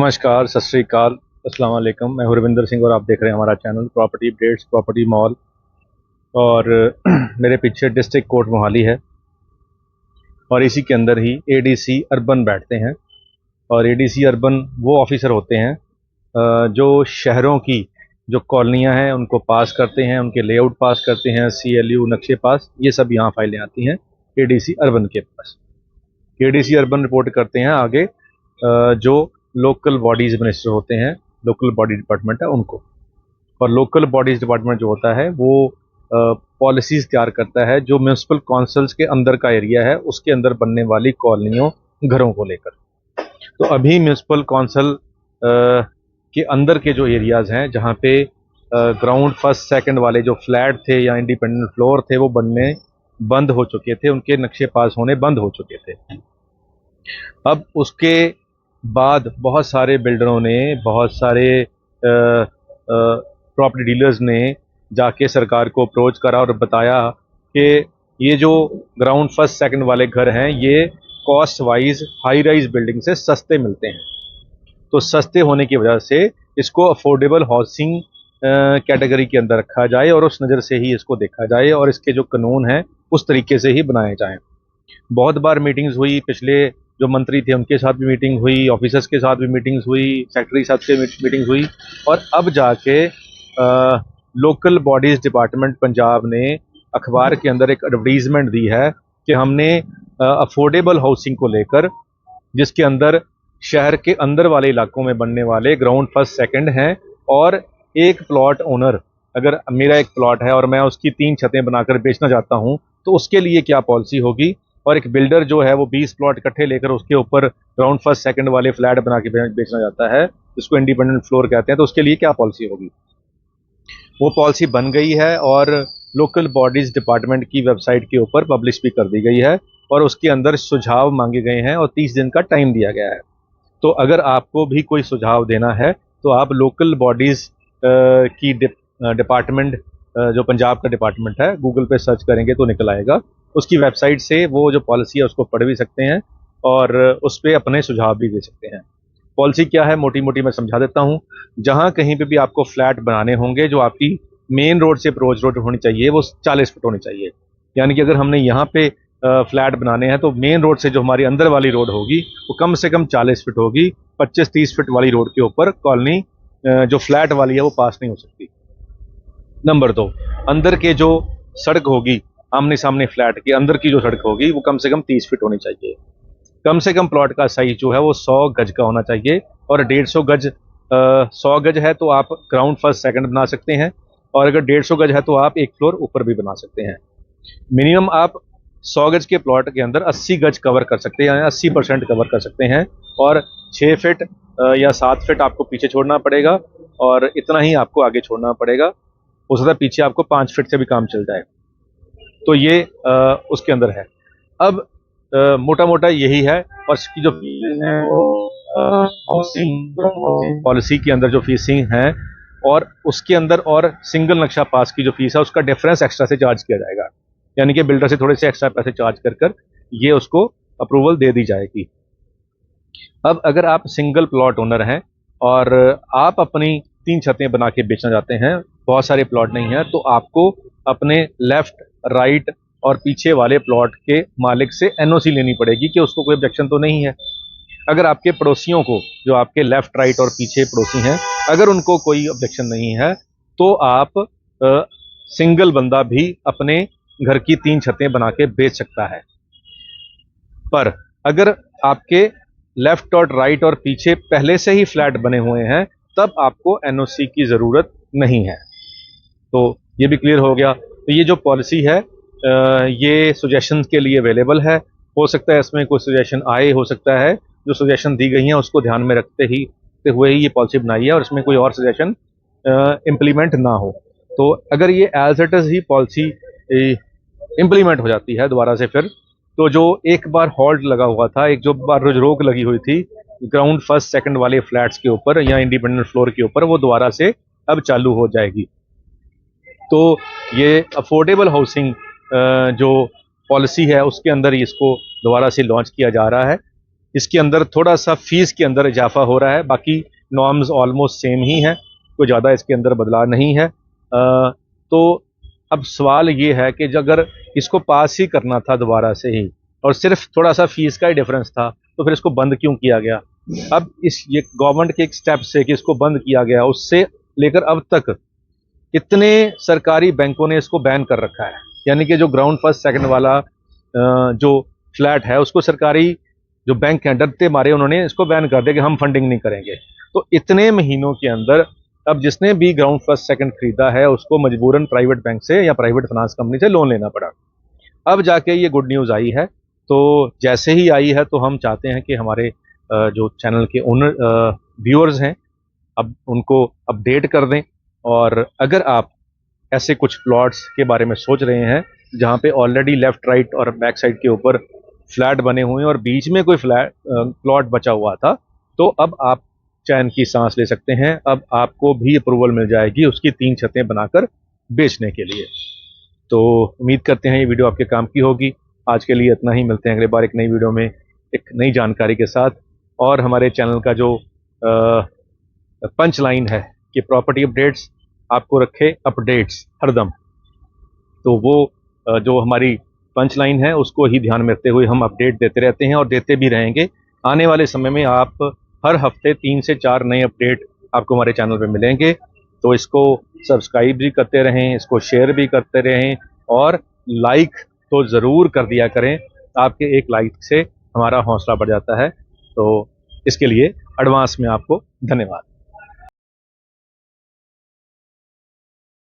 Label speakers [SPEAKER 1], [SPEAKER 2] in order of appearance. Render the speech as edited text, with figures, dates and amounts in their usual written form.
[SPEAKER 1] नमस्कार, सत श्री अकाल, अस्सलाम वालेकुम। मैं हरविंदर सिंह और आप देख रहे हैं हमारा channel property updates, property mall. और मेरे पीछे डिस्ट्रिक्ट कोर्ट मोहाली है और इसी के अंदर ही एडीसी अर्बन बैठते हैं। और एडीसी अर्बन वो ऑफिसर होते हैं जो शहरों की जो कॉलोनियाँ हैं उनको पास करते हैं, उनके लेआउट पास करते हैं, CLU नक्शे पास, ये सब यहाँ फाइलें आती हैं एडीसी अर्बन के पास। एडीसी अर्बन रिपोर्ट करते हैं आगे जो लोकल बॉडीज़ मिनिस्टर होते हैं, लोकल बॉडी डिपार्टमेंट है उनको। और लोकल बॉडीज़ डिपार्टमेंट जो होता है वो पॉलिसीज़ तैयार करता है जो म्यूनसिपल काउंसिल्स के अंदर का एरिया है उसके अंदर बनने वाली कॉलोनियों, घरों को लेकर। तो अभी म्यूनसिपल काउंसिल के अंदर के जो एरियाज़ हैं जहाँ पे ग्राउंड फर्स्ट सेकंड वाले जो फ्लैट थे या इंडिपेंडेंट फ्लोर थे वो बनने बंद हो चुके थे, उनके नक्शे पास होने बंद हो चुके थे। अब उसके बाद बहुत सारे बिल्डरों ने, बहुत सारे प्रॉपर्टी डीलर्स ने जाके सरकार को अप्रोच करा और बताया कि ये जो ग्राउंड फर्स्ट सेकंड वाले घर हैं ये cost wise high rise building से सस्ते मिलते हैं। तो सस्ते होने की वजह से इसको अफोर्डेबल हाउसिंग कैटेगरी के अंदर रखा जाए और उस नज़र से ही इसको देखा जाए और इसके जो कानून हैं उस तरीके से ही बनाए जाएं। बहुत बार मीटिंग्स हुई, पिछले जो मंत्री थे उनके साथ भी मीटिंग हुई, ऑफिसर्स के साथ भी मीटिंग्स हुई, सेक्रेटरी साहब से मीटिंग्स हुई। और अब जाके लोकल बॉडीज़ डिपार्टमेंट पंजाब ने अखबार के अंदर एक एडवर्टीजमेंट दी है कि हमने अफोर्डेबल हाउसिंग को लेकर, जिसके अंदर शहर के अंदर वाले इलाकों में बनने वाले ग्राउंड फर्स्ट सेकंड हैं और एक प्लॉट ओनर, अगर मेरा एक प्लॉट है और मैं उसकी 3 छतें बनाकर बेचना चाहता हूं तो उसके लिए क्या पॉलिसी होगी। और एक बिल्डर जो है वो 20 प्लॉट इकट्ठे लेकर उसके ऊपर ग्राउंड फर्स्ट सेकंड वाले फ्लैट बना के बेचना चाहता है, जिसको इंडिपेंडेंट फ्लोर कहते हैं, तो उसके लिए क्या पॉलिसी होगी। वो पॉलिसी बन गई है और लोकल बॉडीज़ डिपार्टमेंट की वेबसाइट के ऊपर पब्लिश भी कर दी गई है और उसके अंदर सुझाव मांगे गए हैं और 30 दिन का टाइम दिया गया है। तो अगर आपको भी कोई सुझाव देना है तो आप लोकल बॉडीज़ की डिपार्टमेंट, जो पंजाब का डिपार्टमेंट है, गूगल पे सर्च करेंगे तो निकल आएगा। उसकी वेबसाइट से वो जो पॉलिसी है उसको पढ़ भी सकते हैं और उस पर अपने सुझाव भी दे सकते हैं। पॉलिसी क्या है मोटी मोटी मैं समझा देता हूँ। जहाँ कहीं पे भी आपको फ्लैट बनाने होंगे, जो आपकी मेन रोड से अप्रोच रोड होनी चाहिए वो 40 फुट होनी चाहिए। यानी कि अगर हमने यहाँ पे फ्लैट बनाने हैं तो मेन रोड से जो हमारी अंदर वाली रोड होगी वो कम से कम 40 फीट होगी। 25-30 फीट वाली रोड के ऊपर कॉलोनी जो फ्लैट वाली है वो पास नहीं हो सकती। नंबर 2, अंदर के जो सड़क होगी, आमने सामने फ्लैट के अंदर की जो सड़क होगी वो कम से कम 30 फीट होनी चाहिए। कम से कम प्लॉट का साइज जो है वो 100 गज का होना चाहिए और 150 गज, 100 गज है तो आप ग्राउंड फर्स्ट सेकंड बना सकते हैं और अगर 150 गज है तो आप एक फ्लोर ऊपर भी बना सकते हैं। मिनिमम आप 100 गज के प्लॉट के अंदर 80 गज कवर कर सकते हैं, 80% कवर कर सकते हैं और 6 फीट या 7 फीट आपको पीछे छोड़ना पड़ेगा और इतना ही आपको आगे छोड़ना पड़ेगा। हो सकता है पीछे आपको 5 फीट से भी काम चल जाए। तो ये उसके अंदर है। अब मोटा मोटा यही है। और इसकी जो पॉलिसी के अंदर जो फीसिंग है और उसके अंदर और सिंगल नक्शा पास की जो फीस है उसका डिफरेंस एक्स्ट्रा से चार्ज किया जाएगा। यानी कि बिल्डर से थोड़े से एक्स्ट्रा पैसे चार्ज कर ये उसको अप्रूवल दे दी जाएगी। अब अगर आप सिंगल प्लॉट ओनर हैं और आप अपनी 3 छतें बना के बेचना चाहते हैं, बहुत सारे प्लॉट नहीं है, तो आपको अपने लेफ्ट, राइट और पीछे वाले प्लॉट के मालिक से NOC लेनी पड़ेगी कि उसको कोई ऑब्जेक्शन तो नहीं है। अगर आपके पड़ोसियों को, जो आपके लेफ्ट, राइट और पीछे पड़ोसी हैं, अगर उनको कोई ऑब्जेक्शन नहीं है तो आप सिंगल बंदा भी अपने घर की 3 छतें बना के बेच सकता है। पर अगर आपके लेफ्ट और राइट और पीछे पहले से ही फ्लैट बने हुए हैं तब आपको NOC की ज़रूरत नहीं है। तो ये भी क्लियर हो गया। तो ये जो पॉलिसी है ये सजेशंस के लिए अवेलेबल है। हो सकता है इसमें कोई सजेशन आए, हो सकता है जो सजेशन दी गई हैं उसको ध्यान में रखते हुए ही ये पॉलिसी बनाई है और इसमें कोई और सजेशन इम्प्लीमेंट ना हो। तो अगर ये एज इट इज़ ही पॉलिसी इम्प्लीमेंट हो जाती है दोबारा से, फिर तो जो एक बार हॉल्ट लगा हुआ था, एक जो बार रोक लगी हुई थी ग्राउंड फर्स्ट सेकंड वाले फ्लैट्स के ऊपर या इंडिपेंडेंट फ्लोर के ऊपर, वो दोबारा से अब चालू हो जाएगी। तो ये अफोर्डेबल हाउसिंग जो पॉलिसी है उसके अंदर इसको दोबारा से लॉन्च किया जा रहा है। इसके अंदर थोड़ा सा फीस के अंदर इजाफा हो रहा है, बाकी नॉर्म्स ऑलमोस्ट सेम ही हैं, कोई ज़्यादा इसके अंदर बदलाव नहीं है। तो अब सवाल ये है कि अगर इसको पास ही करना था दोबारा से ही और सिर्फ थोड़ा सा फीस का ही डिफरेंस था तो फिर इसको बंद क्यों किया गया? अब ये गवर्नमेंट के एक स्टेप से कि इसको बंद किया गया, उससे लेकर अब तक इतने सरकारी बैंकों ने इसको बैन कर रखा है। यानी कि जो ग्राउंड फर्स्ट सेकंड वाला जो फ्लैट है उसको सरकारी जो बैंक हैं डरते मारे उन्होंने इसको बैन कर दिया कि हम फंडिंग नहीं करेंगे। तो इतने महीनों के अंदर अब जिसने भी ग्राउंड फर्स्ट सेकंड खरीदा है उसको मजबूरन प्राइवेट बैंक से या प्राइवेट फाइनेंस कंपनी से लोन लेना पड़ा। अब जाके ये गुड न्यूज़ आई है। तो जैसे ही आई है तो हम चाहते हैं कि हमारे जो चैनल के ओनर व्यूअर्स हैं अब उनको अपडेट कर दें। और अगर आप ऐसे कुछ प्लॉट्स के बारे में सोच रहे हैं जहाँ पे ऑलरेडी लेफ्ट राइट और बैक साइड के ऊपर फ्लैट बने हुए हैं और बीच में कोई प्लॉट बचा हुआ था, तो अब आप चैन की सांस ले सकते हैं। अब आपको भी अप्रूवल मिल जाएगी उसकी 3 छतें बनाकर बेचने के लिए। तो उम्मीद करते हैं ये वीडियो आपके काम की होगी। आज के लिए इतना ही, मिलते हैं अगले बार एक नई वीडियो में एक नई जानकारी के साथ। और हमारे चैनल का जो पंच लाइन है कि प्रॉपर्टी अपडेट्स आपको रखे अपडेट्स हरदम, तो वो जो हमारी पंच लाइन है उसको ही ध्यान में रखते हुए हम अपडेट देते रहते हैं और देते भी रहेंगे। आने वाले समय में आप हर हफ्ते 3 से 4 नए अपडेट आपको हमारे चैनल पे मिलेंगे। तो इसको सब्सक्राइब भी करते रहें, इसको शेयर भी करते रहें और लाइक तो ज़रूर कर दिया करें। आपके एक लाइक से हमारा हौसला बढ़ जाता है। तो इसके लिए एडवांस में आपको धन्यवाद।